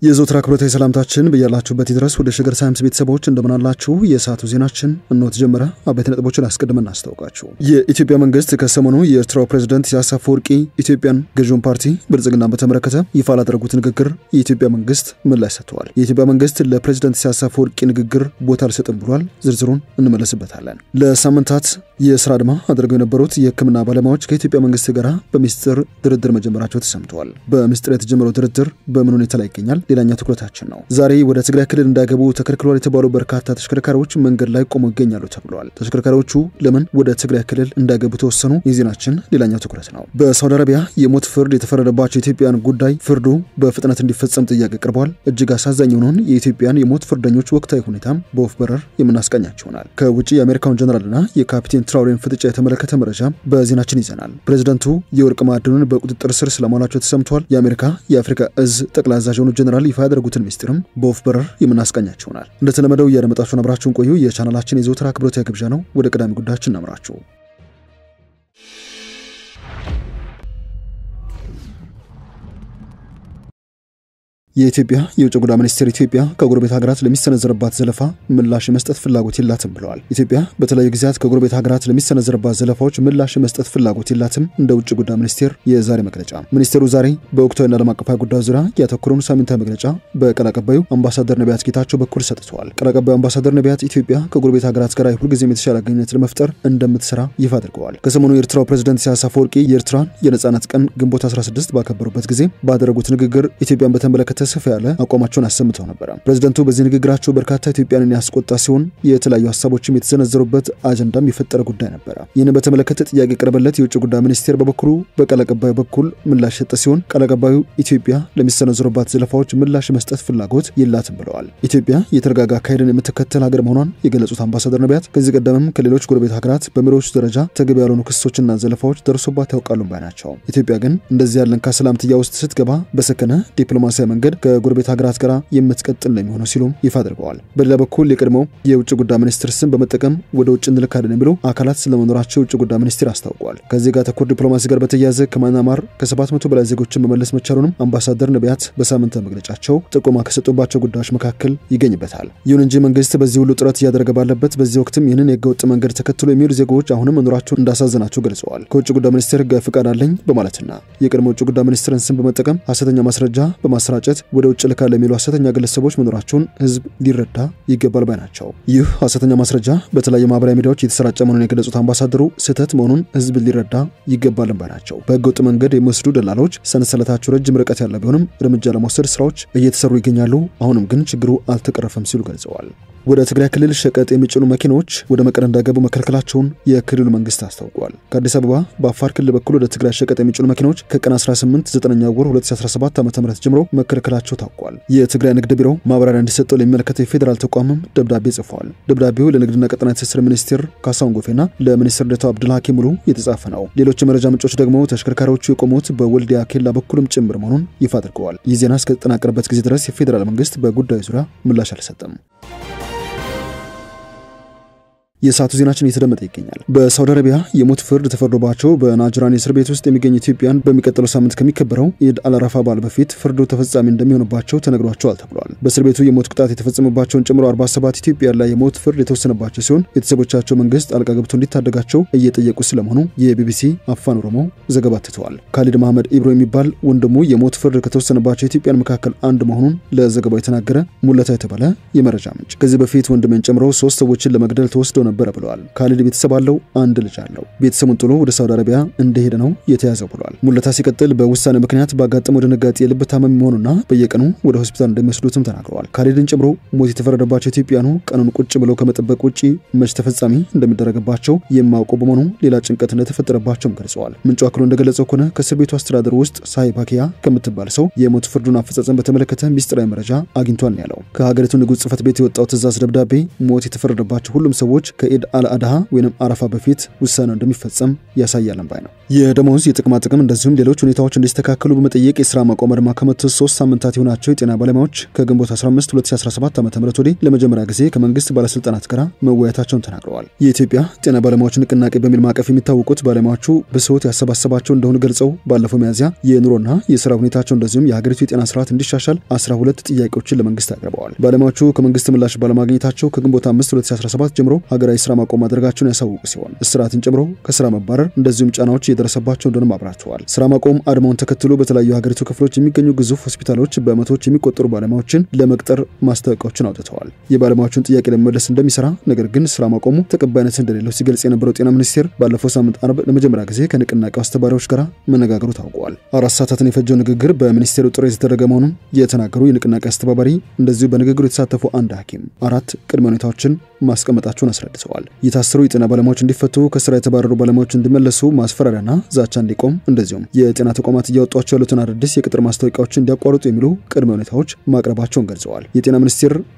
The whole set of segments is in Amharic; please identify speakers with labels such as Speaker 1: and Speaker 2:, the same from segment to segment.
Speaker 1: የዘወትር አክብሮታዊ ሰላምታችን በያላችሁበት ይድረስ። ወደ ሸገር ሳይንስ ቤተሰቦች እንደምናላችሁ የሰዓቱ ዜናችን እነሆ ተጀመረ። አበይት ነጥቦችን አስቀድመን እናስታውቃችሁ። የኢትዮጵያ መንግስት ከሰሞኑ የኤርትራው ፕሬዝዳንት ኢሳያስ አፈወርቂ ኢትዮጵያን ገዢውን ፓርቲ ብልጽግናን በተመለከተ ይፋ ላደረጉት ንግግር የኢትዮጵያ መንግስት ምላሽ ሰጥቷል። የኢትዮጵያ መንግስት ለፕሬዝዳንት ኢሳያስ አፈወርቂ ንግግር ቦታ አልሰጥም ብሏል። ዝርዝሩን እንመለስበታለን። ለሳምንታት የስራ አድማ አድርገው የነበሩት የሕክምና ባለሙያዎች ከኢትዮጵያ መንግስት ጋር በሚስጥር ድርድር መጀመራቸው ተሰምቷል። በሚስጥር የተጀመረው ድርድር በምን ሁኔታ ላይ ይገኛል? ሌላኛው ትኩረታችን ነው። ዛሬ ወደ ትግራይ ክልል እንዳይገቡ ተከልክሏል የተባሉ በርካታ ተሽከርካሪዎች መንገድ ላይ ቆመው ይገኛሉ ተብሏል። ተሽከርካሪዎቹ ለምን ወደ ትግራይ ክልል እንዳይገቡ ተወሰኑ? የዜናችን ሌላኛው ትኩረት ነው። በሳውዲ አረቢያ የሞት ፍርድ የተፈረደባቸው ኢትዮጵያውያን ጉዳይ ፍርዱ በፍጥነት እንዲፈጸም ጥያቄ ቀርቧል። እጅግ አሳዛኝ የሆነውን የኢትዮጵያን የሞት ፍርደኞች ወቅታዊ ሁኔታም በወፍ በረር የምናስቃኛቸው ይሆናል። ከውጪ የአሜሪካውን ጀነራልና የካፒቴን ትራውሬን ፍጥጫ የተመለከተ መረጃ በዜናችን ይዘናል። ፕሬዝዳንቱ የወርቅ ማዕድኑን በቁጥጥር ስር ስለማዋላቸው ተሰምቷል። የአሜሪካ የአፍሪካ እዝ ጠቅላይ አዛዥ የሆኑት ጀነራል ይፋ ያደረጉትን ሚስጥርም በወፍ በረር የምናስቃኛቸው ይሆናል። እንደተለመደው እያደመጣችሁን አብራችሁን ቆዩ። የቻናላችን የዘወትር አክብሮታዊ ግብዣ ነው። ወደ ቀዳሚ ጉዳያችን እናምራችሁ። የኢትዮጵያ የውጭ ጉዳይ ሚኒስቴር ኢትዮጵያ ከጎረቤት ሀገራት ለሚሰነዘርባት ዘለፋ ምላሽ መስጠት ፍላጎት የላትም ብለዋል። ኢትዮጵያ በተለያዩ ጊዜያት ከጎረቤት ሀገራት ለሚሰነዘርባት ዘለፋዎች ምላሽ መስጠት ፍላጎት የላትም እንደ ውጭ ጉዳይ ሚኒስቴር የዛሬ መግለጫ። ሚኒስቴሩ ዛሬ በወቅታዊና ዓለም አቀፋዊ ጉዳዮች ዙሪያ ያተኮረውን ሳምንታዊ መግለጫ በቃል አቀባዩ አምባሳደር ነቢያት ጌታቸው በኩል ሰጥተዋል። ቃል አቀባዩ አምባሳደር ነቢያት ኢትዮጵያ ከጎረቤት ሀገራት ጋር ሁልጊዜም የተሻለ ግንኙነት ለመፍጠር እንደምትሰራ ይፋ አድርገዋል። ከሰሞኑ የኤርትራው ፕሬዝዳንት ኢሳያስ አፈወርቂ የኤርትራን የነጻነት ቀን ግንቦት 16 ባከበሩበት ጊዜ ባደረጉት ንግግር ኢትዮጵያን በተመለከተ ሰፋ ያለ አቋማቸውን አሰምተው ነበር። ፕሬዝዳንቱ በዚህ ንግግራቸው በርካታ ኢትዮጵያንን ያስቆጣ ሲሆን የተለያዩ ሐሳቦችም የተሰነዘሩበት አጀንዳም የፈጠረ ጉዳይ ነበር። ይህን በተመለከተ ጥያቄ ቀርበለት የውጭ ጉዳይ ሚኒስቴር በበኩሉ በቃል አቀባዩ በኩል ምላሽ ሰጠ ሲሆን ቃል አቀባዩ ኢትዮጵያ ለሚሰነዘሩባት ዘለፋዎች ምላሽ መስጠት ፍላጎት የላትም ብለዋል። ኢትዮጵያ የተረጋጋ አካሄድን የምትከተል ሀገር መሆኗን የገለጹት አምባሳደር ነቢያት ከዚህ ቀደምም ከሌሎች ጎረቤት ሀገራት በመሪዎች ደረጃ ተገቢ ያልሆኑ ክሶችና ዘለፋዎች ደርሶባት ያውቃሉ ባይ ናቸው። ኢትዮጵያ ግን እንደዚህ ያለን ከሰላምትያ ውስጥ ስትገባ በሰከነ ዲፕሎማሲያዊ መንገድ ከጎረቤት ሀገራት ጋር የምትቀጥል ነው የሚሆነው ሲሉም ይፋ አድርገዋል። በሌላ በኩል የቀድሞው የውጭ ጉዳይ ሚኒስትር ስም በመጠቀም ወደ ውጭ እንልካለን የሚሉ አካላት ስለመኖራቸው የውጭ ጉዳይ ሚኒስትር አስታውቋል። ከዚህ ጋር ተኮር ዲፕሎማሲ ጋር በተያያዘ ከማይናማር ከ700 በላይ ዜጎችን መመለስ መቻሉንም አምባሳደር ነቢያት በሳምንታዊ መግለጫቸው ጥቆማ ከሰጡባቸው ጉዳዮች መካከል ይገኝበታል። ይሁን እንጂ መንግስት በዚህ ሁሉ ጥረት እያደረገ ባለበት በዚህ ወቅትም ይህንን የህገወጥ መንገድ ተከትሎ የሚሄዱ ዜጎች አሁንም መኖራቸውን እንዳሳዘናቸው ገልጸዋል። ከውጭ ጉዳይ ሚኒስቴር ህጋዊ ፍቃድ አለኝ በማለትና የቀድሞው ውጭ ጉዳይ ሚኒስትርን ስም በመጠቀም ሐሰተኛ ማስረጃ በማሰራጨት ወደ ውጭ ልካለ የሚሉ ሐሰተኛ ግለሰቦች መኖራቸውን ህዝብ ሊረዳ ይገባል ባይ ናቸው። ይህ ሐሰተኛ ማስረጃ በተለያዩ ማህበራዊ ሚዲያዎች የተሰራጨ መሆኑን የገለጹት አምባሳደሩ ስህተት መሆኑን ህዝብ ሊረዳ ይገባል ባይ ናቸው። በህገወጥ መንገድ የሚወስዱ ደላሎች ሰንሰለታቸው ረጅም ርቀት ያለ ቢሆንም እርምጃ ለመውሰድ ስራዎች እየተሰሩ ይገኛሉ። አሁንም ግን ችግሩ አልተቀረፈም ሲሉ ገልጸዋል። ወደ ትግራይ ክልል ሸቀጥ የሚጭኑ መኪኖች ወደ መቀለ እንዳይገቡ መከልከላቸውን የክልሉ መንግስት አስታውቋል። ከአዲስ አበባ በአፋር ክልል በኩል ወደ ትግራይ ሸቀጥ የሚጭኑ መኪኖች ከቀን 18 9ኛ ወር 2017 ዓ.ም ጀምሮ መከልከላቸው ታውቋል። የትግራይ ንግድ ቢሮ ማብራሪያ እንዲሰጠው ለሚመለከተው የፌዴራል ተቋምም ደብዳቤ ጽፏል። ደብዳቤው ለንግድና ቀጠናዊ ትስስር ሚኒስቴር ካሳሁን ጎፌና ለሚኒስትር ዴኤታው አብዱልሐኪም ሙሉ የተጻፈ ነው። ሌሎች የመረጃ ምንጮች ደግሞ ተሽከርካሪዎቹ የቆሙት በወልዲያ ኬላ በኩልም ጭምር መሆኑን ይፋ አድርገዋል። ይህ ዜና እስከተጠናቀረበት ጊዜ ድረስ የፌዴራል መንግስት በጉዳዩ ዙሪያ ምላሽ አልሰጠም። የሰዓቱ ዜናችን እየተደመጠ ይገኛል። በሳውዲ አረቢያ የሞት ፍርድ ተፈርዶባቸው በናጅራን እስር ቤት ውስጥ የሚገኙ ኢትዮጵያን በሚቀጥለው ሳምንት ከሚከበረው ኢድ አልአረፋ በዓል በፊት ፍርዱ ተፈጻሚ እንደሚሆንባቸው ተነግሯቸዋል ተብሏል። በእስር ቤቱ የሞት ቅጣት የተፈጸመባቸውን ጨምሮ 47 ኢትዮጵያውያን ላይ የሞት ፍርድ የተወሰነባቸው ሲሆን ቤተሰቦቻቸው መንግስት ጣልቃ ገብቶ እንዲታደጋቸው እየጠየቁ ስለመሆኑ የቢቢሲ አፋን ኦሮሞ ዘገባ አትተዋል። ካሊድ መሐመድ ኢብሮ የሚባል ወንድሙ የሞት ፍርድ ከተወሰነባቸው ኢትዮጵያን መካከል አንዱ መሆኑን ለዘገባው የተናገረ ሙለታ የተባለ የመረጃ ምንጭ ከዚህ በፊት ወንድሜን ጨምሮ 3 ሰዎችን ለመግደል ተወስደው ነበር ብለዋል። ካሊድ ቤተሰብ አለው፣ አንድ ልጅ አለው። ቤተሰቡን ጥሎ ወደ ሳውዲ አረቢያ እንደሄደ ነው የተያዘው ብለዋል። ሙለታ ሲቀጥል በውሳኔ ምክንያት ባጋጠመው ድንጋጤ የልብ ታመም መሆኑና በየቀኑ ወደ ሆስፒታል እንደሚወስዱትም ተናግረዋል። ካሊድን ጨምሮ ሞት የተፈረደባቸው ኢትዮጵያኑ ቀኑን ቁጭ ብለው ከመጠበቅ ውጪ መች ተፈጻሚ እንደሚደረግባቸው የማውቀው በመሆኑ ሌላ ጭንቀት እንደተፈጠረባቸውም ገልጸዋል። ምንጩ አክሎ እንደገለጸው ከሆነ ከእስር ቤቱ አስተዳደር ውስጥ ሳይባኪያ ከምትባል ሰው የሞት ፍርዱን አፈጻጸም በተመለከተ ሚስጥራዊ መረጃ አግኝቷል ያለው ከሀገሪቱ ንጉስ ጽሕፈት ቤት የወጣው ትዕዛዝ ደብዳቤ ሞት የተፈረደባቸው ሁሉም ሰዎች ከኢድ አልአድሃ ወይንም አረፋ በፊት ውሳኔው እንደሚፈጸም ያሳያል ባይ ነው። የደሞዝ የጥቅማ ጥቅም እንደዚሁም ሌሎች ሁኔታዎች እንዲስተካከሉ በመጠየቅ የሥራ ማቆም አድማ ከመቱ 3 ሳምንታት የሆናቸው የጤና ባለሙያዎች ከግንቦት 15 2017 ዓ.ም ወዲህ ለመጀመሪያ ጊዜ ከመንግስት ባለስልጣናት ጋር መወያየታቸውን ተናግረዋል። የኢትዮጵያ ጤና ባለሙያዎች ንቅናቄ በሚል ማዕቀፍ የሚታወቁት ባለሙያዎቹ ብሶት ያሰባሰባቸው እንደሆነ ገልጸው ባለፈው ሚያዝያ የኑሮና የሥራ ሁኔታቸው እንደዚሁም የሀገሪቱ የጤና ስርዓት እንዲሻሻል 12 ጥያቄዎችን ለመንግስት አቅርበዋል። ባለሙያዎቹ ከመንግስት ምላሽ ባለማግኘታቸው ከግንቦት 5 2017 ጀምሮ ሀገራዊ ሥራ ማቆም ማድረጋቸውን ያሳወቁ ሲሆን እስራትን ጨምሮ ከሥራ መባረር እንደዚሁም ጫናዎች እየደረሰባቸው እንደሆነ አብራርተዋል። ሥራ ማቆም አድማውን ተከትሎ በተለያዩ ሀገሪቱ ክፍሎች የሚገኙ ግዙፍ ሆስፒታሎች በመቶዎች የሚቆጠሩ ባለሙያዎችን ለመቅጠር ማስታወቂያዎችን አውጥተዋል። የባለሙያዎችን ጥያቄ ለመመለስ እንደሚሰራ ነገር ግን ሥራ ማቆሙ ተቀባይነት እንደሌለው ሲገልጽ የነበረው ጤና ሚኒስቴር ባለፈው ሳምንት አርብ ለመጀመሪያ ጊዜ ከንቅናቄው አስተባባሪዎች ጋር መነጋገሩ ታውቋል። 4 ሰዓታትን የፈጀው ንግግር በሚኒስቴሩ ጥሪ የተደረገ መሆኑን የተናገሩ የንቅናቄ አስተባባሪ እንደዚሁ በንግግሩ የተሳተፉ አንድ ሐኪም 4 ቅድመ ሁኔታዎችን ማስቀመጣቸውን አስረድተዋል። የታሰሩ የጤና ባለሙያዎች እንዲፈቱ፣ ከስራ የተባረሩ ባለሙያዎች እንዲመለሱ፣ ማስፈራሪያና ዛቻ እንዲቆም እንደዚሁም የጤና ተቋማት እያወጧቸው ያሉትን አዳዲስ የቅጥር ማስታወቂያዎችን እንዲያቋርጡ የሚሉ ቅድመ ሁኔታዎች ማቅረባቸውን ገልጸዋል። የጤና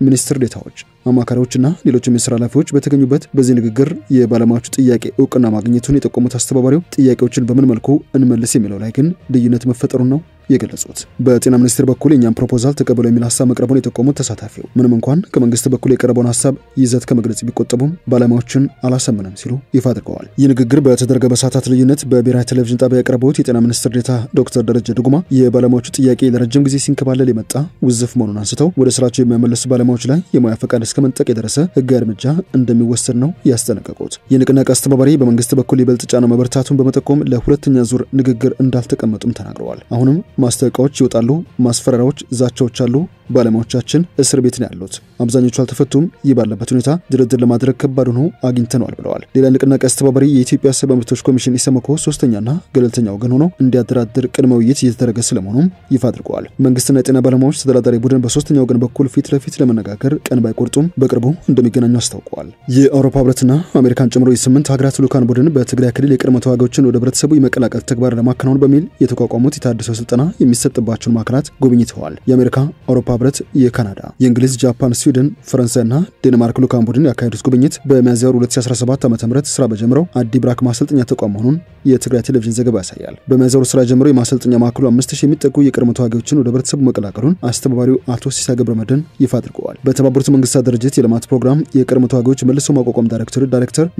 Speaker 1: ሚኒስትር ዴታዎች፣ አማካሪዎችና ሌሎችም የሥራ ኃላፊዎች በተገኙበት በዚህ ንግግር የባለሙያዎቹ ጥያቄ እውቅና ማግኘቱን የጠቆሙት አስተባባሪው ጥያቄዎችን በምን መልኩ እንመልስ የሚለው ላይ ግን ልዩነት መፈጠሩን ነው የገለጹት። በጤና ሚኒስቴር በኩል የኛን ፕሮፖዛል ተቀበለው የሚል ሐሳብ መቅረቡን የጠቆሙት ተሳታፊው ምንም እንኳን ከመንግስት በኩል የቀረበውን ሐሳብ ይዘት ከመግለጽ ቢቆጠቡም ባለሙያዎችን አላሰምንም ሲሉ ይፋ አድርገዋል። ይህ ንግግር በተደረገ በሰዓታት ልዩነት በብሔራዊ ቴሌቪዥን ጣቢያ ያቀረቡት የጤና ሚኒስትር ዴታ ዶክተር ደረጀ ዱጉማ የባለሙያዎቹ ጥያቄ ለረጅም ጊዜ ሲንከባለል የመጣ ውዝፍ መሆኑን አንስተው ወደ ስራቸው የሚያመለሱ ባለሙያዎች ላይ የሙያ ፈቃድ እስከ መንጠቅ የደረሰ ህጋዊ እርምጃ እንደሚወሰድ ነው ያስጠነቀቁት። የንቅናቄ አስተባባሪ በመንግስት በኩል ይበልጥ ጫና መበርታቱን በመጠቆም ለሁለተኛ ዙር ንግግር እንዳልተቀመጡም ተናግረዋል። አሁንም ማስታወቂያዎች ይወጣሉ፣ ማስፈራሪያዎች፣ ዛቻዎች አሉ። ባለሙያዎቻችን እስር ቤት ነው ያሉት፣ አብዛኞቹ አልተፈቱም። ይህ ባለበት ሁኔታ ድርድር ለማድረግ ከባድ ሆኖ አግኝተነዋል ብለዋል። ሌላ ንቅናቄ አስተባባሪ የኢትዮጵያ ሰብዓዊ መብቶች ኮሚሽን ኢሰመኮ ሶስተኛና ገለልተኛ ወገን ሆኖ እንዲያደራድር ቅድመ ውይይት እየተደረገ ስለመሆኑም ይፋ አድርገዋል። መንግስትና የጤና ባለሙያዎች ተደራዳሪ ቡድን በሶስተኛ ወገን በኩል ፊት ለፊት ለመነጋገር ቀን ባይቆርጡም በቅርቡ እንደሚገናኙ አስታውቀዋል። የአውሮፓ ህብረትና አሜሪካን ጨምሮ የ8 ሀገራት ልዑካን ቡድን በትግራይ ክልል የቅድመ ተዋጊዎችን ወደ ህብረተሰቡ የመቀላቀል ተግባር ለማከናወን በሚል የተቋቋሙት የታደሰው ስልጠና የሚሰጥባቸውን ማዕከላት ጎብኝተዋል። የአሜሪካ፣ አውሮፓ ህብረት፣ የካናዳ፣ የእንግሊዝ፣ ጃፓን፣ ስዊድን፣ ፈረንሳይና ዴንማርክ ልዑካን ቡድን ያካሄዱት ጉብኝት በሚያዝያ 2017 ዓ.ም ስራ በጀመረው አዲብራክ ማሰልጠኛ ተቋም መሆኑን የትግራይ ቴሌቪዥን ዘገባ ያሳያል። በሚያዝያ ስራ ጀምረው የማሰልጠኛ ማዕከሉ 5000 የሚጠጉ የቅድመ ተዋጊዎችን ወደ ህብረተሰቡ መቀላቀሉን አስተባባሪው አቶ ሲሳይ ገብረመድህን ይፋ አድርገዋል። በተባበሩት መንግስታት ድርጅት የልማት ፕሮግራም የቅድመ ተዋጊዎች መልሶ ማቋቋም ዳይሬክተር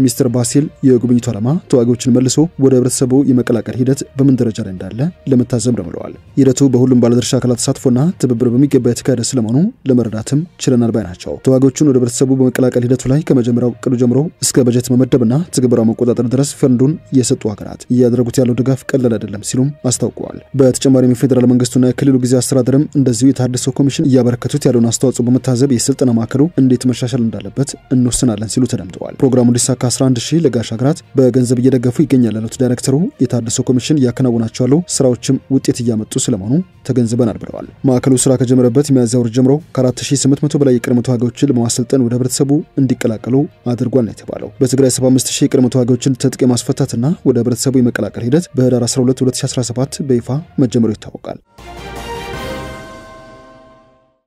Speaker 1: ሚስተር ባሲል የጉብኝቱ ዓላማ ተዋጊዎችን መልሶ ወደ ህብረተሰቡ የመቀላቀል ሂደት በምን ደረጃ ላይ እንዳለ ለመታዘብ ነው ብለዋል። ሂደቱ በሁሉም ባለድርሻ አካላት ተሳትፎና ትብብር በሚገባ የተካሄደ ስለመሆኑ ለመረዳትም ችለናል ባይ ናቸው። ተዋጊዎቹን ወደ ህብረተሰቡ በመቀላቀል ሂደቱ ላይ ከመጀመሪያው ቅዱ ጀምሮ እስከ በጀት መመደብና ትግበራው መቆጣጠር ድረስ ፈንዱን የሰጡ ሀገራት እያደረጉት ያለው ድጋፍ ቀላል አይደለም ሲሉም አስታውቀዋል። በተጨማሪም የፌዴራል መንግስቱና የክልሉ ጊዜ አስተዳደርም እንደዚሁ የታደሰው ኮሚሽን እያበረከቱት ያለውን አስተዋጽኦ በመታዘብ የስልጠና ማዕከሉ እንዴት መሻሻል እንዳለበት እንወስናለን ሲሉ ተደምጠዋል። ፕሮግራሙ እንዲሳካ 11000 ለጋሽ ሀገራት በገንዘብ እየደገፉ ይገኛል ያሉት ዳይሬክተሩ የታደሰው ኮሚሽን እያከናወናቸው ያለው ስራዎችም ውጤት እያመጡ ስለመሆኑ ተገንዝበናል ብለዋል። ማዕከሉ ስራ ከጀመረበት ሚያዝያ ወር ጀምሮ ከ4800 በላይ የቅድመ ተዋጊዎችን ለማሰልጠን ወደ ህብረተሰቡ እንዲቀላቀሉ አድርጓል ነው የተባለው። በትግራይ 75000 የቅድመ ተዋጊዎችን ትጥቅ ማስፈታትና ወደ ህብረተሰቡ የመቀላቀል ሂደት በህዳር 12 2017 በይፋ መጀመሩ ይታወቃል።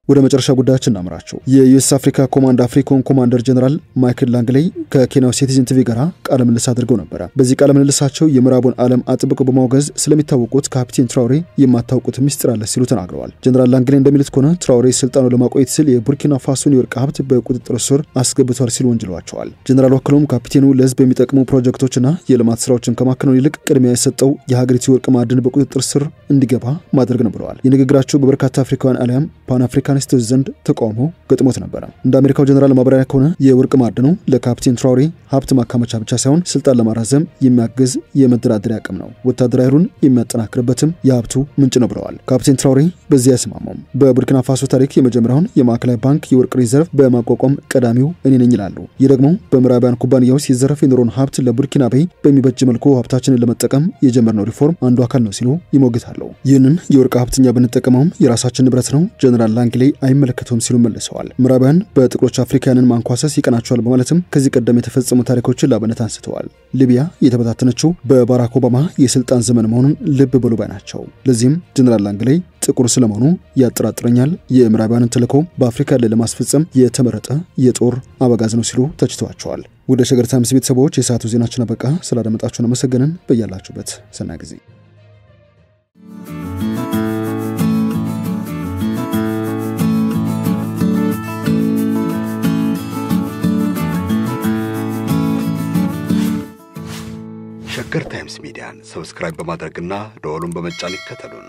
Speaker 1: ወደ መጨረሻ ጉዳያችን እናምራቸው። የዩኤስ አፍሪካ ኮማንድ አፍሪኮን ኮማንደር ጀነራል ማይክል ላንግሌይ ከኬንያው ሲቲዝን ቲቪ ጋር ቃለ ምልልስ አድርገው ነበር። በዚህ ቃለ ምልልሳቸው የምዕራቡን ዓለም አጥብቀው በማውገዝ ስለሚታወቁት ካፒቴን ትራውሬ የማታውቁት ምስጢር አለ ሲሉ ተናግረዋል። ጀነራል ላንግሌይ እንደሚሉት ከሆነ ትራውሬ ስልጣኑን ለማቆየት ሲል የቡርኪና ፋሶን የወርቅ ሀብት በቁጥጥር ስር አስገብቷል ሲሉ ወንጅለዋቸዋል። ጀነራሉ አክለውም ካፒቴኑ ለህዝብ የሚጠቅሙ ፕሮጀክቶችና የልማት ስራዎችን ከማከናወን ይልቅ ቅድሚያ የሰጠው የሀገሪቱ የወርቅ ማዕድን በቁጥጥር ስር እንዲገባ ማድረግ ነው ብለዋል። የንግግራቸው በበርካታ አፍሪካውያን አሊያም ፓን አፍሪካኒስቶች ዘንድ ተቃውሞ ገጥሞት ነበር። እንደ አሜሪካው ጀነራል ማብራሪያ ከሆነ የወርቅ ማዕድኑ ለካፒቴን ትራውሬ ሀብት ማካመቻ ብቻ ሳይሆን ስልጣን ለማራዘም የሚያግዝ የመደራደሪያ አቅም ነው፣ ወታደራዊ ኃይሉን የሚያጠናክርበትም የሀብቱ ምንጭ ነው ብለዋል። ካፒቴን ትራውሬ በዚህ ያስማማም በቡርኪና ፋሶ ታሪክ የመጀመሪያውን የማዕከላዊ ባንክ የወርቅ ሪዘርቭ በማቋቋም ቀዳሚው እኔ ነኝ ይላሉ። ይህ ደግሞ በምዕራባውያን ኩባንያዎች ሲዘረፍ የኖረውን ሀብት ለቡርኪና ቤ በሚበጅ መልኩ ሀብታችንን ለመጠቀም የጀመርነው ሪፎርም አንዱ አካል ነው ሲሉ ይሞግታሉ። ይህንን የወርቅ ሀብትኛ ብንጠቀመውም የራሳችን ንብረት ነው ጀነራል ላንግሌይ አይመለከተውም ሲሉ መልሰዋል። ምዕራባውያን በጥቁሮች አፍሪካውያንን ማንኳሰስ ይቀናቸዋል በማለትም ከዚህ ቀደም ቀደም የተፈጸሙ ታሪኮችን ላብነት አንስተዋል። ሊቢያ የተበታተነችው በባራክ ኦባማ የስልጣን ዘመን መሆኑን ልብ ብሎ ባይናቸው። ለዚህም ጀነራል ላንግሌይ ጥቁር ስለመሆኑ ያጠራጥረኛል፣ የምዕራባውያንን ተልዕኮ በአፍሪካ ላይ ለማስፈጸም የተመረጠ የጦር አበጋዝ ነው ሲሉ ተችተዋቸዋል። ወደ ሸገር ታይምስ ቤተሰቦች የሰዓቱ ዜናችን አበቃ። ስላደመጣችሁን አመሰግነን። በያላችሁበት ሰናይ ጊዜ
Speaker 2: ሸገር ታይምስ ሚዲያን ሰብስክራይብ በማድረግና ደወሉን በመጫን ይከተሉን።